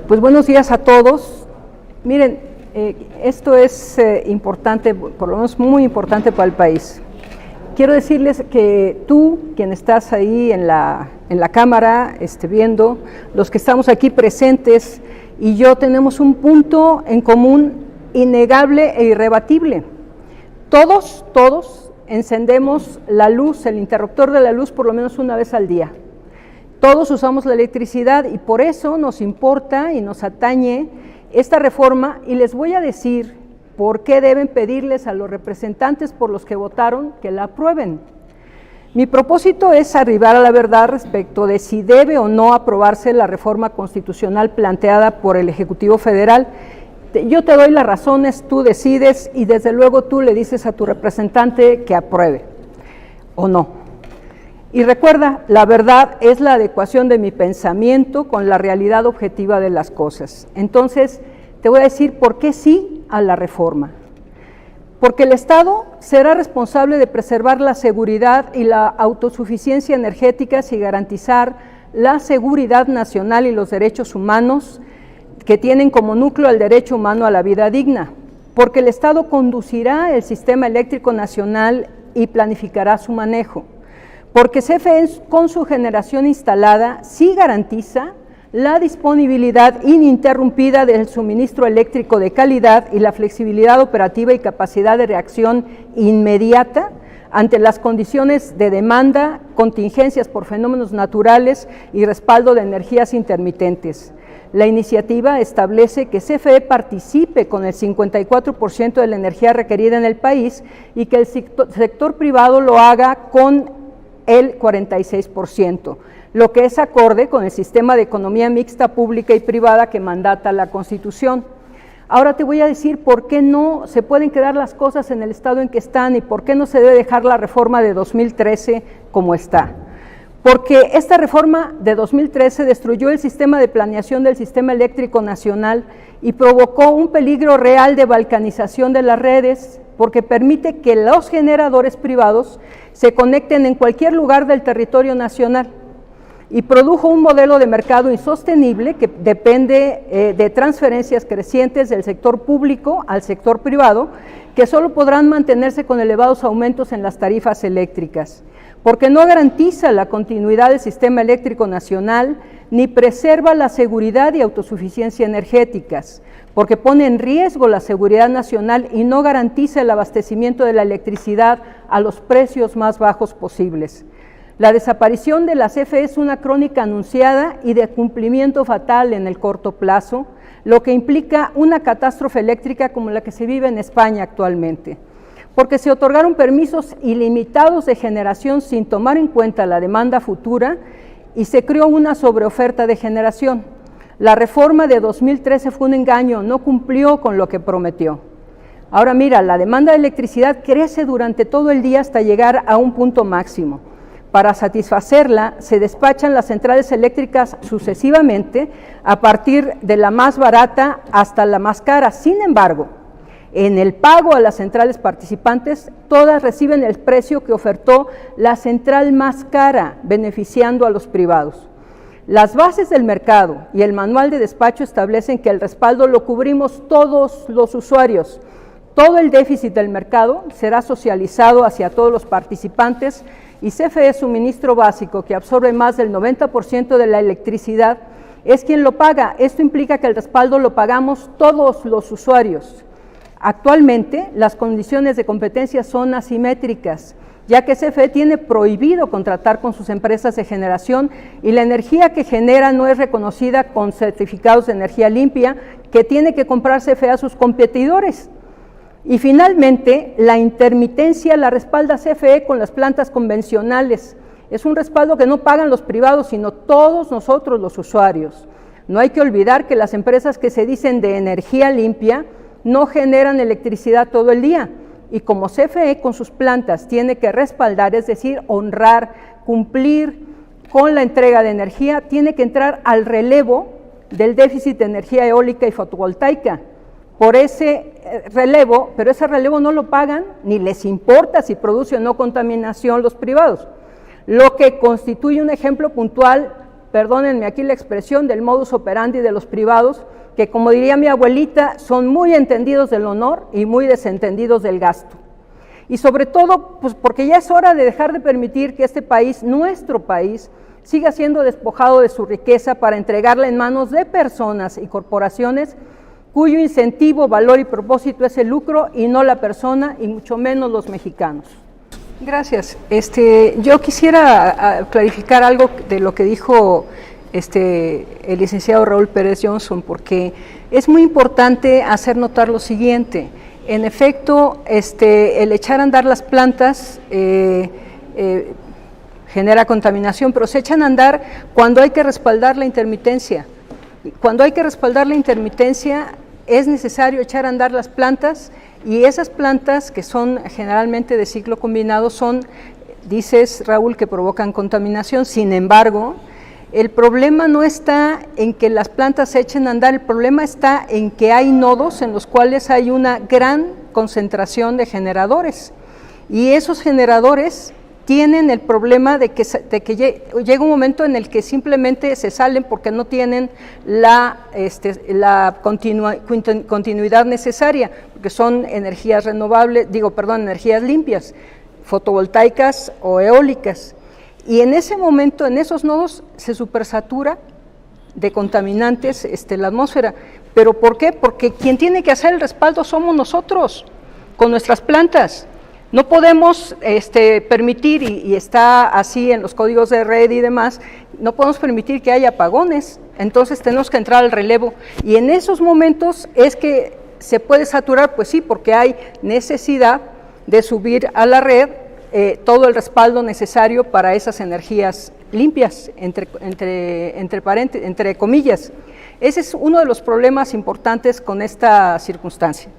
Pues buenos días a todos. Miren, esto es importante, por lo menos muy importante para el país. Quiero decirles que tú, quien estás ahí en la cámara viendo, los que estamos aquí presentes y yo tenemos un punto en común innegable e irrebatible. Todos encendemos la luz, el interruptor de la luz por lo menos una vez al día. Todos usamos la electricidad y por eso nos importa y nos atañe esta reforma, y les voy a decir por qué deben pedirles a los representantes por los que votaron que la aprueben. Mi propósito es arribar a la verdad respecto de si debe o no aprobarse la reforma constitucional planteada por el Ejecutivo Federal. Yo te doy las razones, tú decides y desde luego tú le dices a tu representante que apruebe o no. Y recuerda, la verdad es la adecuación de mi pensamiento con la realidad objetiva de las cosas. Entonces, te voy a decir por qué sí a la reforma. Porque el Estado será responsable de preservar la seguridad y la autosuficiencia energética y garantizar la seguridad nacional y los derechos humanos que tienen como núcleo el derecho humano a la vida digna. Porque el Estado conducirá el sistema eléctrico nacional y planificará su manejo. Porque CFE con su generación instalada sí garantiza la disponibilidad ininterrumpida del suministro eléctrico de calidad y la flexibilidad operativa y capacidad de reacción inmediata ante las condiciones de demanda, contingencias por fenómenos naturales y respaldo de energías intermitentes. La iniciativa establece que CFE participe con el 54% de la energía requerida en el país y que el sector privado lo haga con el 46%, lo que es acorde con el sistema de economía mixta pública y privada que mandata la Constitución. Ahora te voy a decir por qué no se pueden quedar las cosas en el estado en que están y por qué no se debe dejar la reforma de 2013 como está. Porque esta reforma de 2013 destruyó el sistema de planeación del sistema eléctrico nacional y provocó un peligro real de balcanización de las redes, porque permite que los generadores privados se conecten en cualquier lugar del territorio nacional y produjo un modelo de mercado insostenible que depende de transferencias crecientes del sector público al sector privado, que solo podrán mantenerse con elevados aumentos en las tarifas eléctricas, porque no garantiza la continuidad del sistema eléctrico nacional ni preserva la seguridad y autosuficiencia energéticas, porque pone en riesgo la seguridad nacional y no garantiza el abastecimiento de la electricidad a los precios más bajos posibles. La desaparición de la CFE es una crónica anunciada y de cumplimiento fatal en el corto plazo, lo que implica una catástrofe eléctrica como la que se vive en España actualmente, porque se otorgaron permisos ilimitados de generación sin tomar en cuenta la demanda futura y se creó una sobreoferta de generación. La reforma de 2013 fue un engaño, no cumplió con lo que prometió. Ahora mira, la demanda de electricidad crece durante todo el día hasta llegar a un punto máximo. Para satisfacerla, se despachan las centrales eléctricas sucesivamente a partir de la más barata hasta la más cara. Sin embargo, en el pago a las centrales participantes, todas reciben el precio que ofertó la central más cara, beneficiando a los privados. Las bases del mercado y el manual de despacho establecen que el respaldo lo cubrimos todos los usuarios. Todo el déficit del mercado será socializado hacia todos los participantes y CFE, suministro básico que absorbe más del 90% de la electricidad, es quien lo paga. Esto implica que el respaldo lo pagamos todos los usuarios. Actualmente, las condiciones de competencia son asimétricas, ya que CFE tiene prohibido contratar con sus empresas de generación y la energía que genera no es reconocida con certificados de energía limpia que tiene que comprar CFE a sus competidores. Y finalmente, la intermitencia la respalda CFE con las plantas convencionales. Es un respaldo que no pagan los privados, sino todos nosotros los usuarios. No hay que olvidar que las empresas que se dicen de energía limpia no generan electricidad todo el día. Y como CFE con sus plantas tiene que respaldar, es decir, honrar, cumplir con la entrega de energía, tiene que entrar al relevo del déficit de energía eólica y fotovoltaica. Por ese relevo, pero ese relevo no lo pagan, ni les importa si produce o no contaminación los privados, lo que constituye un ejemplo puntual perdónenme aquí la expresión, del modus operandi de los privados, que como diría mi abuelita, son muy entendidos del honor y muy desentendidos del gasto. Y sobre todo, pues porque ya es hora de dejar de permitir que este país, nuestro país, siga siendo despojado de su riqueza para entregarla en manos de personas y corporaciones cuyo incentivo, valor y propósito es el lucro y no la persona, y mucho menos los mexicanos. Gracias. Yo quisiera clarificar algo de lo que dijo el licenciado Raúl Pérez Johnson, porque es muy importante hacer notar lo siguiente. En efecto, el echar a andar las plantas genera contaminación, pero se echan a andar cuando hay que respaldar la intermitencia. Cuando hay que respaldar la intermitencia, es necesario echar a andar las plantas, y esas plantas, que son generalmente de ciclo combinado, son, dices Raúl, que provocan contaminación. Sin embargo, el problema no está en que las plantas se echen a andar, el problema está en que hay nodos en los cuales hay una gran concentración de generadores, y esos generadores tienen el problema de que llega un momento en el que simplemente se salen porque no tienen la continuidad necesaria, porque son energías renovables, energías limpias, fotovoltaicas o eólicas. Y en ese momento, en esos nodos, se supersatura de contaminantes la atmósfera. ¿Pero por qué? Porque quien tiene que hacer el respaldo somos nosotros, con nuestras plantas. No podemos permitir, y está así en los códigos de red y demás, no podemos permitir que haya apagones, entonces tenemos que entrar al relevo. Y en esos momentos es que se puede saturar, pues sí, porque hay necesidad de subir a la red todo el respaldo necesario para esas energías limpias, entre comillas. Ese es uno de los problemas importantes con esta circunstancia.